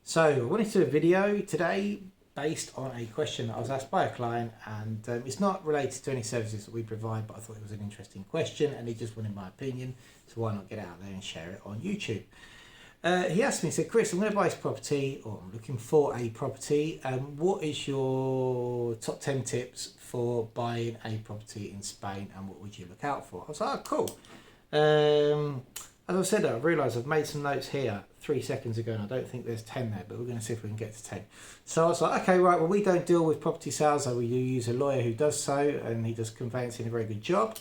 So I wanted to do a video today based on a question that I was asked by a client, and it's not related to any services that we provide, but I thought it was an interesting question and he just wanted my opinion, so why not get out there and share it on YouTube. He asked me, he said, Chris, I'm going to buy this property, or I'm looking for a property. What is your top 10 tips for buying a property in Spain, and what would you look out for? I was like, oh, cool. As I said, I realised I've made some notes here 3 seconds ago, and I don't think there's 10 there, but we're going to see if we can get to 10. So I was like, okay, right, well, we don't deal with property sales, so we do use a lawyer who does so, and he does conveyancing a very good job.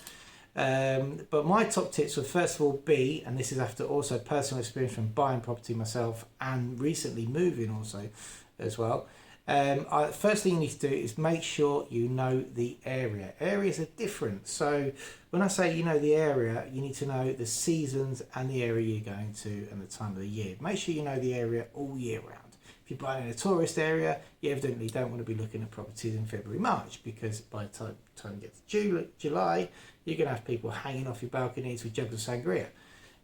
But my top tips would first of all be, and this is after also personal experience from buying property myself and recently moving also as well. First thing you need to do is make sure you know the area. Areas are different. So when I say you know the area, you need to know the seasons and the area you're going to and the time of the year. Make sure you know the area all year round. If you're buying in a tourist area, you evidently don't want to be looking at properties in February, March, because by the time you get to July, you're going to have people hanging off your balconies with jugs of sangria.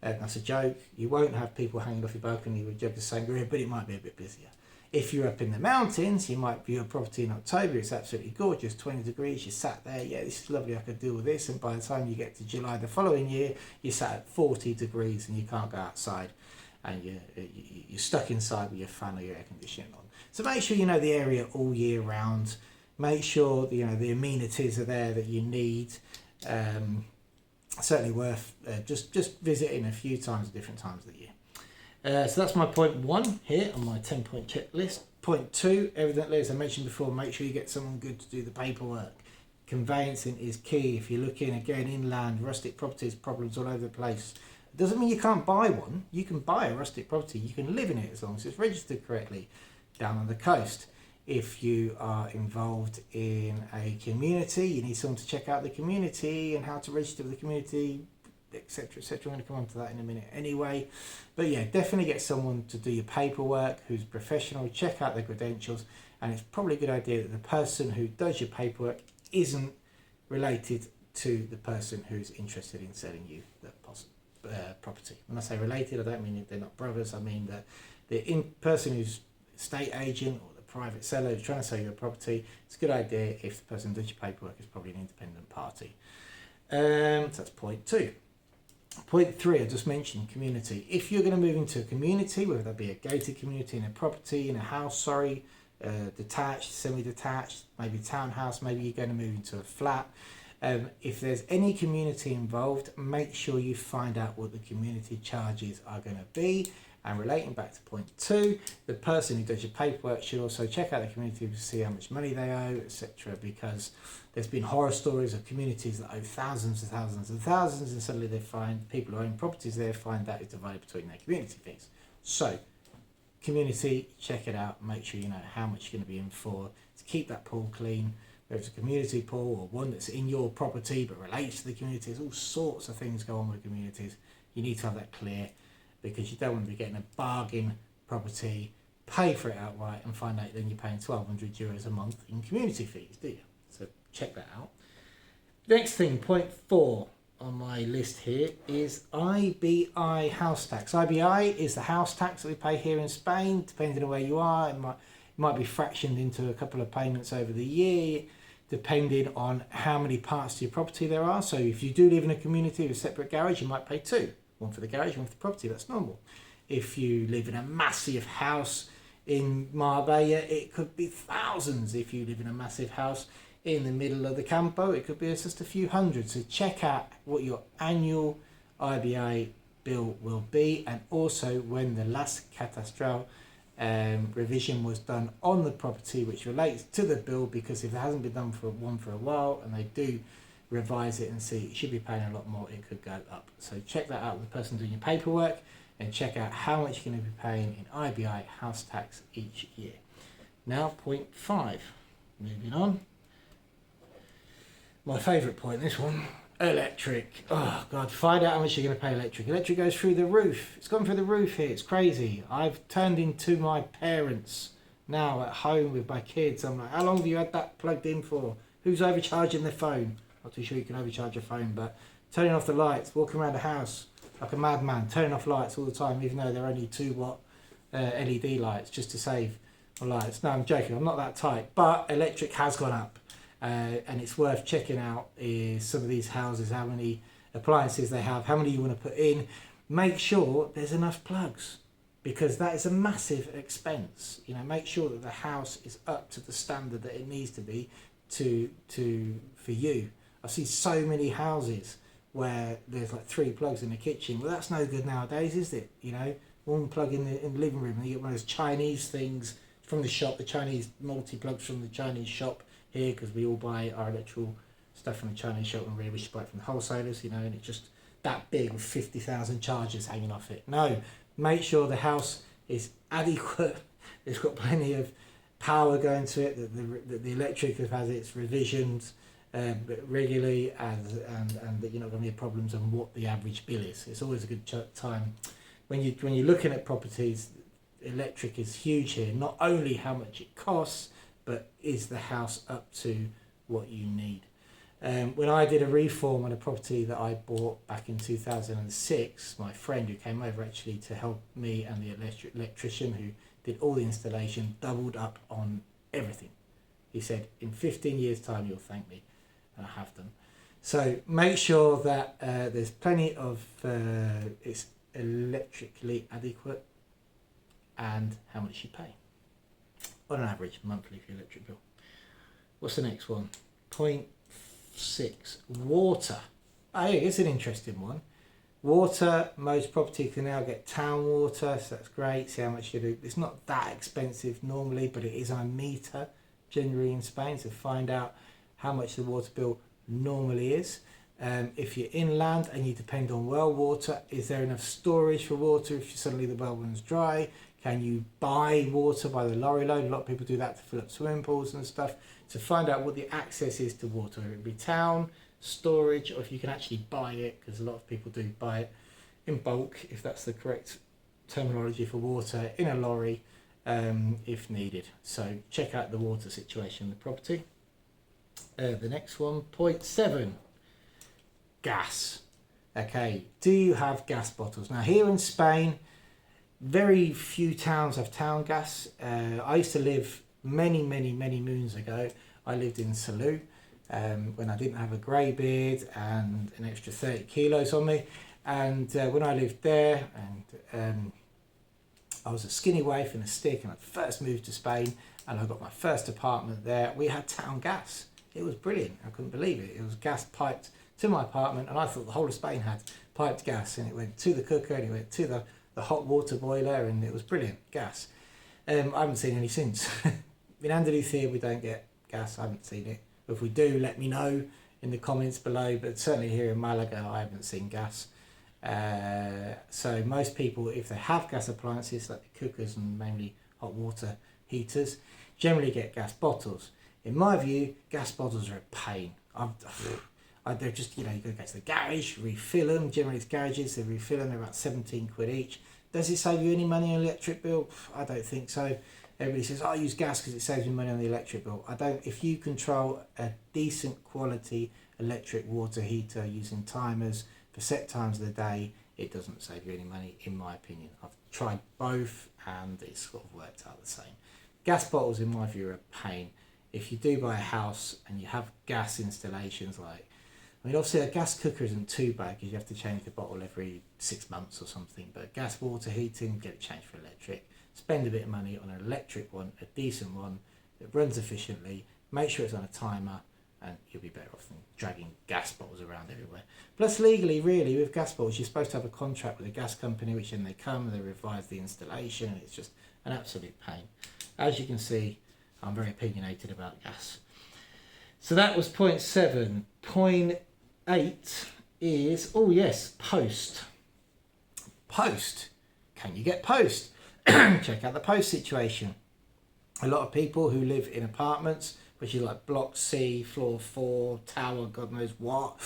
That's a joke. You won't have people hanging off your balcony with jugs of sangria, but it might be a bit busier. If you're up in the mountains, you might view a property in October. It's absolutely gorgeous, 20 degrees. You sat there, yeah, this is lovely, I could deal with this. And by the time you get to July the following year, you're sat at 40 degrees and you can't go outside. And you're stuck inside with your fan or your air conditioning on. So make sure you know the area all year round. Make sure the amenities are there that you need. Certainly worth just visiting a few times at different times of the year. So that's my point 1 here on my 10-point checklist. Point 2, evidently, as I mentioned before, make sure you get someone good to do the paperwork. Conveyancing is key. If you're looking, again, inland, rustic properties, problems all over the place. It doesn't mean you can't buy one. You can buy a rustic property. You can live in it as long as it's registered correctly down on the coast. If you are involved in a community, you need someone to check out the community and how to register with the community, etc, etc. I'm going to come on to that in a minute anyway. But yeah, definitely get someone to do your paperwork who's professional, check out their credentials, and it's probably a good idea that the person who does your paperwork isn't related to the person who's interested in selling you the property. When I say related, I don't mean they're not brothers. I mean that the person who's estate agent or the private seller who's trying to sell you a property, it's a good idea if the person who does your paperwork is probably an independent party. So that's point 2. Point 3, I just mentioned community. If you're going to move into a community, whether that be a gated community, in a property, in a house, detached, semi-detached, maybe townhouse, maybe you're going to move into a flat. If there's any community involved, make sure you find out what the community charges are going to be. And relating back to point 2, the person who does your paperwork should also check out the community to see how much money they owe, etc. Because there's been horror stories of communities that owe thousands and thousands and thousands, and suddenly they find people who own properties there find that is divided between their community fees. So, community, check it out, make sure you know how much you're going to be in for to keep that pool clean. Whether it's a community pool or one that's in your property but relates to the community, there's all sorts of things go on with communities. You need to have that clear, because you don't want to be getting a bargain property, pay for it outright, and find out then you're paying €1,200 a month in community fees, do you? So check that out. Next thing, point 4 on my list here is IBI house tax. IBI is the house tax that we pay here in Spain, depending on where you are. It might be fractioned into a couple of payments over the year, depending on how many parts to your property there are. So if you do live in a community with a separate garage, you might pay 2. One for the garage, one for the property, that's normal. If you live in a massive house in Marbella, it could be thousands. If you live in a massive house in the middle of the campo, it could be just a few hundred. So check out what your annual IBA bill will be, and also when the last catastral revision was done on the property, which relates to the bill, because if it hasn't been done for a while and they do revise it and see you should be paying a lot more, it could go up. So check that out with the person doing your paperwork, and check out how much you're going to be paying in IBI house tax each year. Now point 5, moving on. My favourite point, this one, electric. Oh God, find out how much you're going to pay electric. Electric goes through the roof. It's gone through the roof here, it's crazy. I've turned into my parents now at home with my kids. I'm like, how long have you had that plugged in for? Who's overcharging their phone? Not too sure you can overcharge your phone, but turning off the lights, walking around the house like a madman, turning off lights all the time, even though they're only 2 watt LED lights just to save on lights. No, I'm joking, I'm not that tight, but electric has gone up, and it's worth checking out is some of these houses, how many appliances they have, how many you want to put in. Make sure there's enough plugs, because that is a massive expense. You know, make sure that the house is up to the standard that it needs to be for you. I see so many houses where there's like 3 plugs in the kitchen. Well, that's no good nowadays, is it? You know, one plug in the living room, and you get one of those Chinese things from the shop, the Chinese multi-plugs from the Chinese shop here, because we all buy our electrical stuff from the Chinese shop, and really we should buy it from the wholesalers, you know, and it's just that big with 50,000 chargers hanging off it. No, make sure the house is adequate. It's got plenty of power going to it, that the electric has its revisions regularly, and that you're not going to have problems on what the average bill is. It's always a good time when you're looking at properties. Electric is huge here. Not only how much it costs, but is the house up to what you need. When I did a reform on a property that I bought back in 2006, my friend who came over actually to help me and the electrician who did all the installation doubled up on everything. He said, in 15 years time you'll thank me, and I have done. So make sure that there's plenty of it's electrically adequate, and how much you pay on an average monthly for your electric bill. What's the next one? Point 6, water. Oh, yeah, it's an interesting one. Water, most properties can now get town water, so that's great. See how much you do. It's not that expensive normally, but it is on a meter generally in Spain, so find out how much the water bill normally is. If you're inland and you depend on well water, is there enough storage for water if suddenly the well runs dry? Can you buy water by the lorry load? A lot of people do that to fill up swimming pools and stuff. To find out what the access is to water, whether it be town, storage, or if you can actually buy it, because a lot of people do buy it in bulk, if that's the correct terminology for water, in a lorry if needed. So check out the water situation in the property. The next one, point 7, gas. Okay, do you have gas bottles? Now here in Spain, very few towns have town gas. I used to live many moons ago. I lived in Salou when I didn't have a grey beard and an extra 30 kilos on me. And when I lived there, and I was a skinny waif and a stick, and I first moved to Spain, and I got my first apartment there. We had town gas. It was brilliant. I couldn't believe it. It was gas piped to my apartment, and I thought the whole of Spain had piped gas, and it went to the cooker, and it went to the hot water boiler, and it was brilliant gas. I haven't seen any since. In Andalusia we don't get gas. I haven't seen it. If we do, let me know in the comments below, but certainly here in Malaga I haven't seen gas. So most people, if they have gas appliances like the cookers and mainly hot water heaters, generally get gas bottles. In my view, gas bottles are a pain. They're just, you go to the garage, refill them. Generally it's garages, they refill them, they're about 17 quid each. Does it save you any money on the electric bill? I don't think so. Everybody says, I use gas because it saves me money on the electric bill. I don't. If you control a decent quality electric water heater using timers for set times of the day, it doesn't save you any money, in my opinion. I've tried both and it's sort of worked out the same. Gas bottles, in my view, are a pain. If you do buy a house and you have gas installations, obviously a gas cooker isn't too bad because you have to change the bottle every 6 months or something, but gas water heating, get it changed for electric. Spend a bit of money on an electric one, a decent one that runs efficiently, make sure it's on a timer, and you'll be better off than dragging gas bottles around everywhere. Plus legally, really, with gas bottles, you're supposed to have a contract with a gas company, which then they come and they revise the installation, and it's just an absolute pain. As you can see, I'm very opinionated about gas. So that was point 7. Point 8 is, post. Post. Can you get post? Check out the post situation. A lot of people who live in apartments, which is like block C, floor 4, tower, God knows what,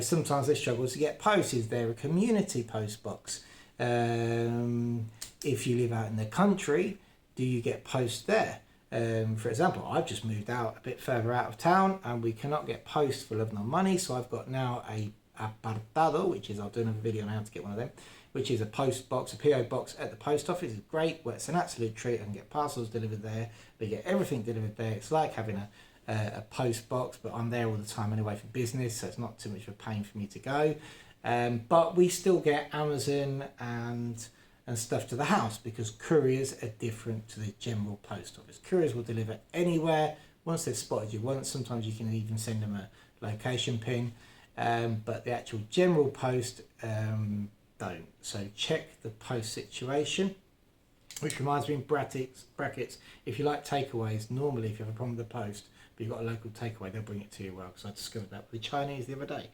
sometimes they struggle to get post. Is there a community post box? If you live out in the country, do you get post there? For example, I've just moved out a bit further out of town and we cannot get post for love nor money, so I've got now a apartado, which is, I'll do another video on how to get one of them. which is a post box, a PO box at the post office. It's great. Well, it's an absolute treat. I can get parcels delivered there. We get everything delivered there. It's like having a post box, but I'm there all the time anyway for business, so it's not too much of a pain for me to go. But we still get Amazon and stuff to the house because couriers are different to the general post office. Couriers will deliver anywhere once they've spotted you once. Sometimes you can even send them a location pin, but the actual general post don't. So check the post situation. Which reminds me, in brackets, if you like takeaways, normally if you have a problem with the post but you've got a local takeaway, they'll bring it to you well, because I discovered that with the Chinese the other day.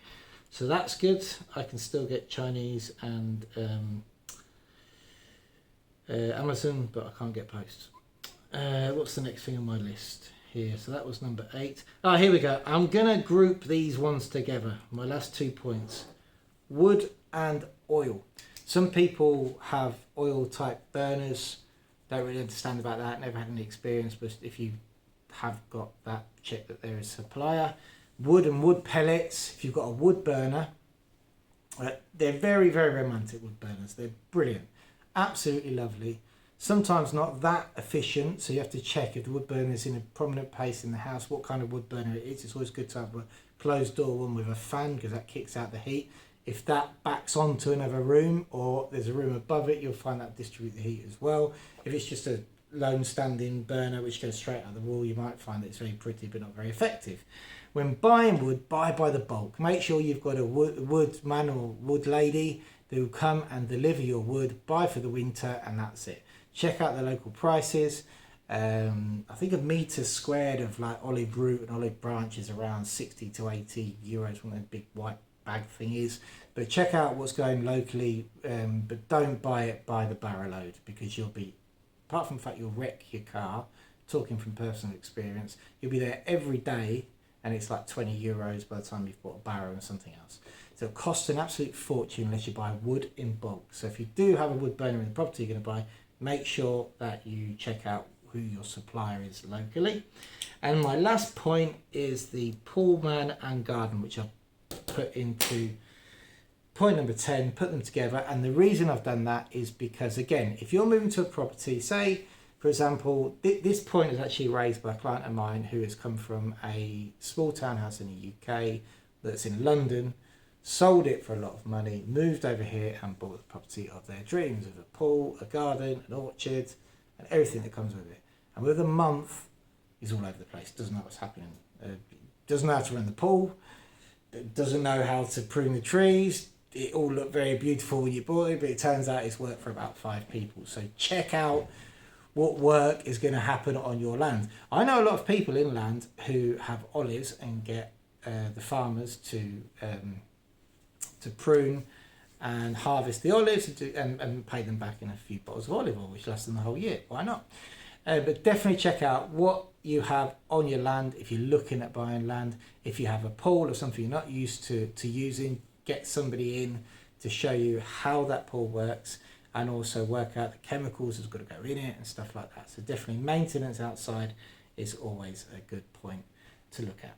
So that's good. I can still get Chinese and Amazon, but I can't get post. What's the next thing on my list here? So that was number 8. Here we go. I'm going to group these ones together. My last 2 points. Wood and oil. Some people have oil type burners. Don't really understand about that. Never had any experience, but if you have got that, check that there is a supplier. Wood and wood pellets. If you've got a wood burner, they're very, very romantic wood burners. They're brilliant. Absolutely lovely. Sometimes not that efficient, so you have to check if the wood burner is in a prominent place in the house, what kind of wood burner it is. It's always good to have a closed door one with a fan, because that kicks out the heat. If that backs onto another room or there's a room above it, you'll find that distribute the heat as well. If it's just a lone standing burner which goes straight out the wall, you might find that it's very pretty but not very effective. When buying wood, buy by the bulk. Make sure you've got a wood man or wood lady that will come and deliver your wood, buy for the winter, and that's it. Check out the local prices. I think a metre squared of like olive root and olive branch is around 60 to 80 euros, one of the big white bag thing is. But check out what's going locally, but don't buy it by the barrow load, because you'll be, apart from the fact you'll wreck your car, talking from personal experience, you'll be there every day and it's like 20 euros by the time you've bought a barrow and something else. So it costs an absolute fortune unless you buy wood in bulk. So if you do have a wood burner in the property you're going to buy, make sure that you check out who your supplier is locally. And my last point is the pool man and garden, which I've put into point number 10, put them together. And the reason I've done that is because, again, if you're moving to a property, say, for example, this point is actually raised by a client of mine who has come from a small townhouse in the UK that's in London, sold it for a lot of money, moved over here and bought the property of their dreams with a pool, a garden, an orchard, and everything that comes with it. And with a month, he's all over the place, doesn't know what's happening, doesn't know how to run the pool, doesn't know how to prune the trees. It all looked very beautiful when you bought it, but it turns out it's worked for about 5 people. So check out what work is going to happen on your land. I know a lot of people in land who have olives and get the farmers to prune and harvest the olives and pay them back in a few bottles of olive oil, which lasts them the whole year. Why not? But definitely check out what you have on your land if you're looking at buying land. If you have a pool or something you're not used to using, get somebody in to show you how that pool works, and also work out the chemicals that's got to go in it and stuff like that. So definitely maintenance outside is always a good point to look at.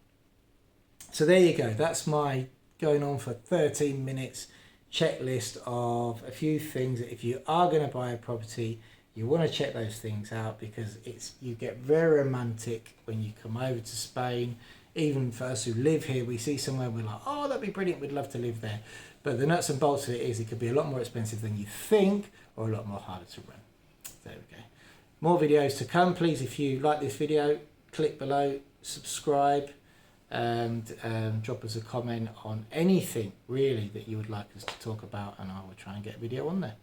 So there you go. That's my going on for 13 minutes checklist of a few things that if you are going to buy a property, you want to check those things out, because you get very romantic when you come over to Spain. Even for us who live here, we see somewhere we're like, oh, that'd be brilliant, we'd love to live there. But the nuts and bolts of it is it could be a lot more expensive than you think, or a lot more harder to run. There we go. More videos to come. Please, if you like this video, click below, subscribe, and drop us a comment on anything really that you would like us to talk about, and I will try and get a video on there.